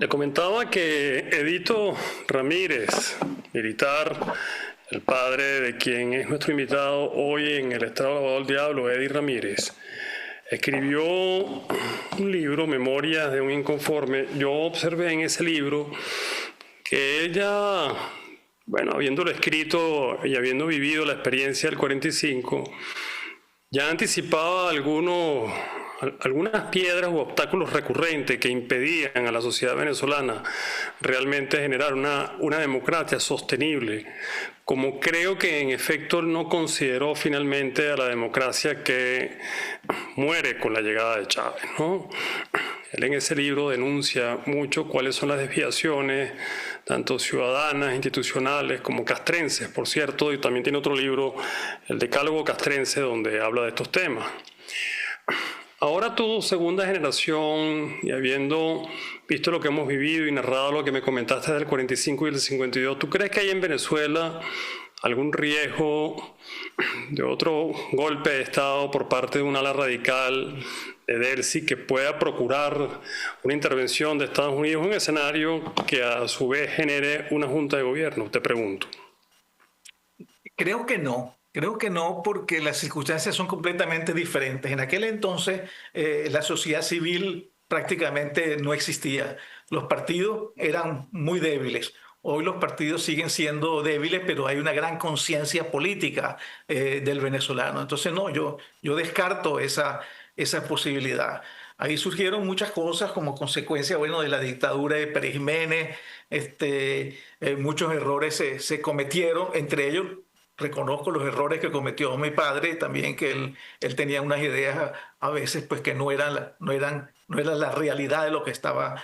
Le comentaba que Edito Ramírez, militar, el padre de quien es nuestro invitado hoy en el Estado Lavado del Diablo, Eddie Ramírez, escribió un libro, Memorias de un Inconforme. Yo observé en ese libro que ella, bueno, habiéndolo escrito y habiendo vivido la experiencia del 45, ya anticipaba algunas piedras u obstáculos recurrentes que impedían a la sociedad venezolana realmente generar una democracia sostenible, como creo que en efecto no consideró finalmente a la democracia que muere con la llegada de Chávez, ¿no? Él en ese libro denuncia mucho cuáles son las desviaciones, tanto ciudadanas, institucionales, como castrenses, por cierto, y también tiene otro libro, el Decálogo Castrense, donde habla de estos temas. Ahora tú, segunda generación, y habiendo visto lo que hemos vivido y narrado lo que me comentaste del 45 y del 52, ¿tú crees que hay en Venezuela algún riesgo de otro golpe de Estado por parte de un ala radical de Delcy que pueda procurar una intervención de Estados Unidos en un escenario que a su vez genere una junta de gobierno? Te pregunto. Creo que no, porque las circunstancias son completamente diferentes. En aquel entonces, la sociedad civil prácticamente no existía. Los partidos eran muy débiles. Hoy los partidos siguen siendo débiles, pero hay una gran conciencia política del venezolano. Entonces, no, yo descarto esa posibilidad. Ahí surgieron muchas cosas como consecuencia, bueno, de la dictadura de Pérez Jiménez. Muchos errores se cometieron, entre ellos reconozco los errores que cometió mi padre, también que él tenía unas ideas a veces pues que no eran la realidad de lo que estaba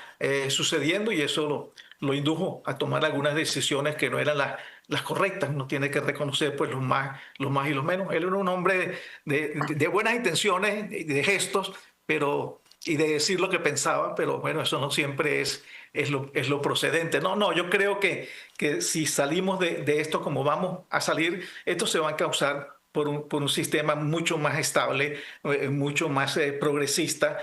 sucediendo, y eso lo indujo a tomar algunas decisiones que no eran las correctas. Uno tiene que reconocer pues los más y los menos. Él era un hombre de buenas intenciones, de gestos, y de decir lo que pensaba, pero bueno, eso no siempre es lo procedente. No, no, yo creo que si salimos de esto como vamos a salir, esto se va a causar por un sistema mucho más estable, mucho más progresista,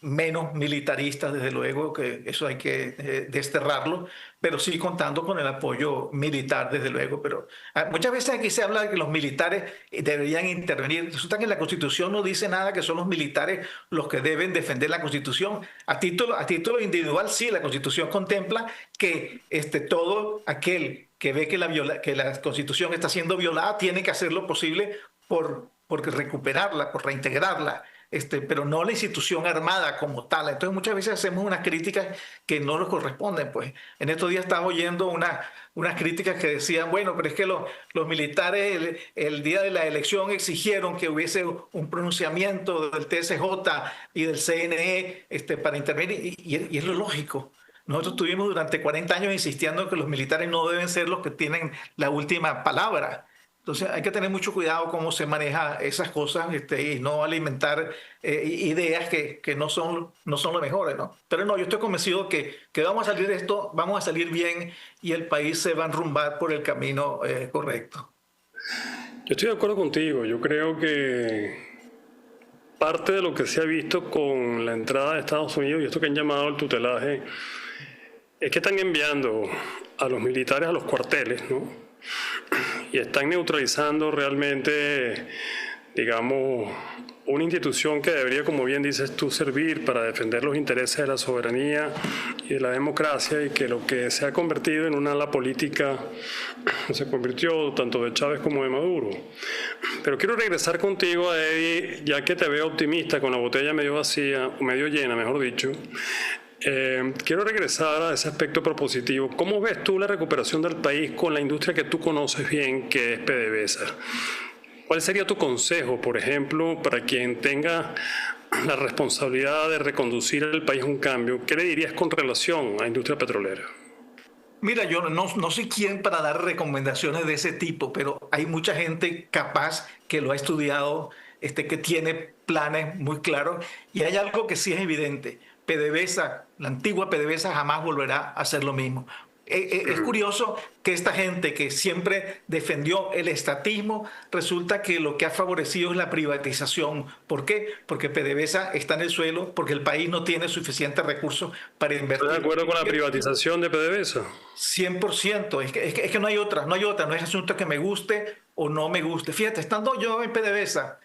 menos militarista, desde luego, que eso hay que desterrarlo, pero sí contando con el apoyo militar, desde luego. Pero muchas veces aquí se habla de que los militares deberían intervenir. Resulta que en la Constitución no dice nada que son los militares los que deben defender la Constitución. A título individual, sí, la Constitución contempla que todo aquel que ve que la Constitución está siendo violada tiene que hacer lo posible por recuperarla, por reintegrarla. Pero no la institución armada como tal. Entonces muchas veces hacemos unas críticas que no nos corresponden. Pues en estos días estaba oyendo unas críticas que decían, bueno, pero es que los militares el día de la elección exigieron que hubiese un pronunciamiento del TSJ y del CNE para intervenir, y es lo lógico. Nosotros estuvimos durante 40 años insistiendo que los militares no deben ser los que tienen la última palabra. Entonces hay que tener mucho cuidado cómo se maneja esas cosas, y no alimentar ideas que no son lo mejores, ¿no? Pero no, yo estoy convencido que vamos a salir de esto, vamos a salir bien, y el país se va a enrumbar por el camino correcto. Yo estoy de acuerdo contigo. Yo creo que parte de lo que se ha visto con la entrada de Estados Unidos y esto que han llamado el tutelaje es que están enviando a los militares a los cuarteles, ¿no? Y están neutralizando realmente, digamos, una institución que debería, como bien dices tú, servir para defender los intereses de la soberanía y de la democracia, y que lo que se ha convertido en una ala política se convirtió tanto de Chávez como de Maduro. Pero quiero regresar contigo, a Eddie, ya que te veo optimista con la botella medio vacía, o medio llena, mejor dicho. Quiero regresar a ese aspecto propositivo. ¿Cómo ves tú la recuperación del país con la industria que tú conoces bien, que es PDVSA? ¿Cuál sería tu consejo, por ejemplo, para quien tenga la responsabilidad de reconducir el país a un cambio? ¿Qué le dirías con relación a la industria petrolera? Mira, yo no soy quien para dar recomendaciones de ese tipo, pero hay mucha gente capaz que lo ha estudiado, que tiene planes muy claros, y hay algo que sí es evidente. PDVSA, la antigua PDVSA, jamás volverá a hacer lo mismo. Es curioso que esta gente que siempre defendió el estatismo, resulta que lo que ha favorecido es la privatización. ¿Por qué? Porque PDVSA está en el suelo, porque el país no tiene suficientes recursos para ¿Estás de invertir. acuerdo con la privatización de PDVSA? 100%, es que no hay otra, no es asunto que me guste o no me guste. Fíjate, estando yo en PDVSA,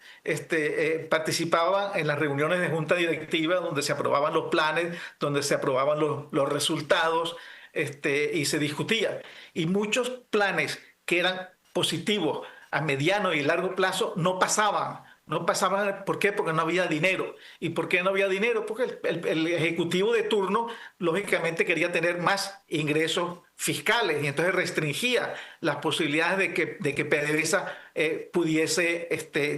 participaba en las reuniones de junta directiva donde se aprobaban los planes, donde se aprobaban los resultados, y se discutía. Y muchos planes que eran positivos a mediano y largo plazo no pasaban. No pasaban, ¿por qué? Porque no había dinero. ¿Y por qué no había dinero? Porque el ejecutivo de turno, lógicamente, quería tener más ingresos fiscales y entonces restringía las posibilidades de que PDVSA pudiese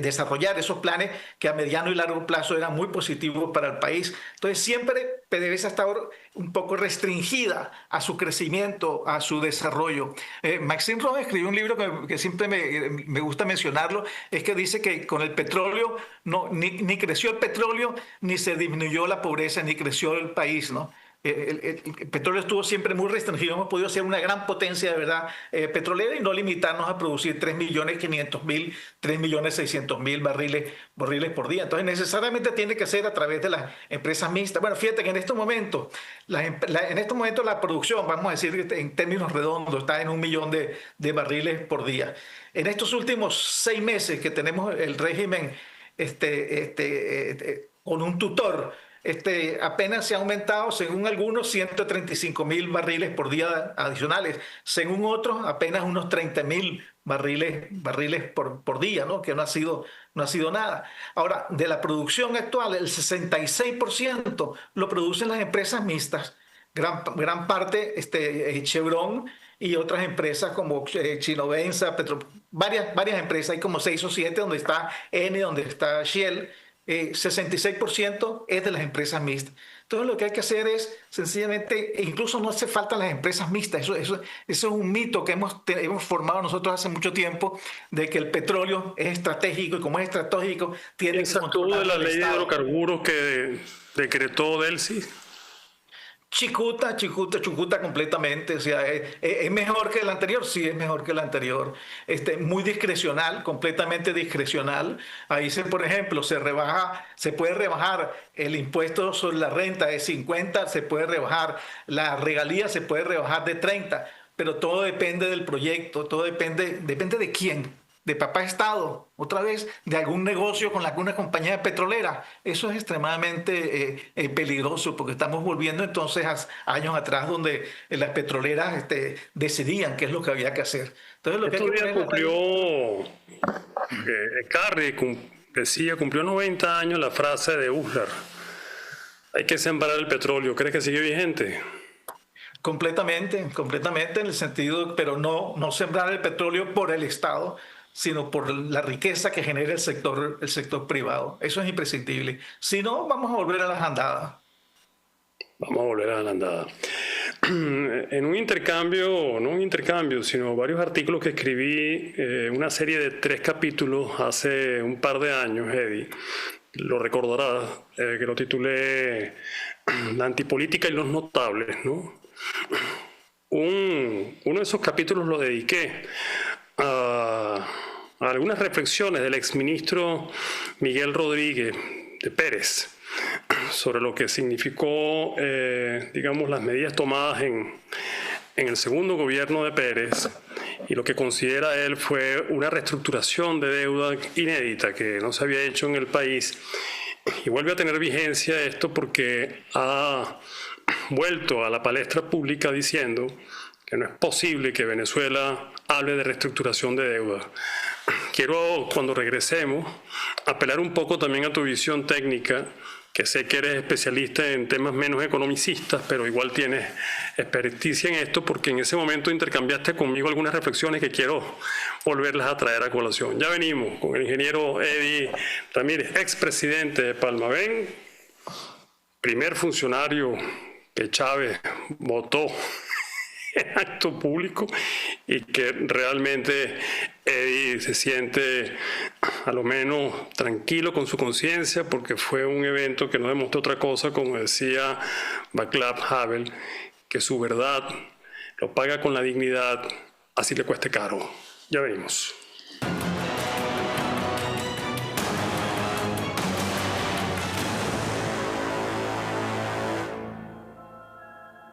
desarrollar esos planes que a mediano y largo plazo eran muy positivos para el país. Entonces siempre PDVSA estaba un poco restringida a su crecimiento, a su desarrollo. Maxime Ron escribió un libro que siempre me gusta mencionarlo, es que dice que con el petróleo ni creció el petróleo, ni se disminuyó la pobreza, ni creció el país, ¿no? El petróleo estuvo siempre muy restringido. Hemos podido ser una gran potencia de verdad petrolera y no limitarnos a producir 3.500.000, 3.600.000 barriles por día. Entonces necesariamente tiene que ser a través de las empresas mixtas. Bueno, fíjate que en estos momentos, la producción, vamos a decir en términos redondos, está en 1 millón de barriles por día. En estos últimos 6 meses que tenemos el régimen con un tutor, apenas se ha aumentado, según algunos, 135.000 barriles por día adicionales, según otros, apenas unos 30.000 barriles por día, ¿no? Que no ha sido nada. Ahora, de la producción actual, el 66% lo producen las empresas mixtas, gran parte, Chevron y otras empresas como Chinovenza, varias empresas, hay como 6 o 7, donde está Eni, donde está Shell. 66% es de las empresas mixtas. Entonces lo que hay que hacer es sencillamente, incluso no hace falta las empresas mixtas, eso es un mito que hemos formado nosotros hace mucho tiempo, de que el petróleo es estratégico y como es estratégico tiene que controlar de la el ley de Estado. hidrocarburos que decretó Delcy. Chucuta completamente, o sea, es mejor que el anterior, sí es mejor que el anterior, muy discrecional, completamente discrecional. Ahí por ejemplo, se puede rebajar el impuesto sobre la renta de 50, se puede rebajar la regalía, se puede rebajar de 30, pero todo depende del proyecto, todo depende de quién. De papá Estado, otra vez, de algún negocio con alguna compañía petrolera. Eso es extremadamente peligroso porque estamos volviendo entonces a años atrás donde las petroleras decidían qué es lo que había que hacer. Entonces, lo que Estos días cumplió 90 años la frase de Uslar. Hay que sembrar el petróleo. ¿Crees que sigue vigente? Completamente, en el sentido, pero no sembrar el petróleo por el Estado, sino por la riqueza que genera el sector privado. Eso es imprescindible. Si no, vamos a volver a las andadas. Vamos a volver a la andada. En un intercambio, no un intercambio, sino varios artículos que escribí, una serie de 3 capítulos hace un par de años, Eddie, lo recordarás, que lo titulé La antipolítica y los notables, ¿no? Uno de esos capítulos lo dediqué a algunas reflexiones del exministro Miguel Rodríguez de Pérez sobre lo que significó, digamos, las medidas tomadas en el segundo gobierno de Pérez y lo que considera él fue una reestructuración de deuda inédita que no se había hecho en el país. Y vuelve a tener vigencia esto porque ha vuelto a la palestra pública diciendo que no es posible que Venezuela hable de reestructuración de deuda. Quiero, cuando regresemos, apelar un poco también a tu visión técnica, que sé que eres especialista en temas menos economicistas, pero igual tienes experticia en esto, porque en ese momento intercambiaste conmigo algunas reflexiones que quiero volverlas a traer a colación. Ya venimos con el ingeniero Eddie Ramírez, expresidente de Palmaven, primer funcionario que Chávez votó en acto público y que realmente Eddie se siente a lo menos tranquilo con su conciencia porque fue un evento que no demostró otra cosa, como decía Václav Havel, que su verdad lo paga con la dignidad, así le cueste caro. Ya venimos.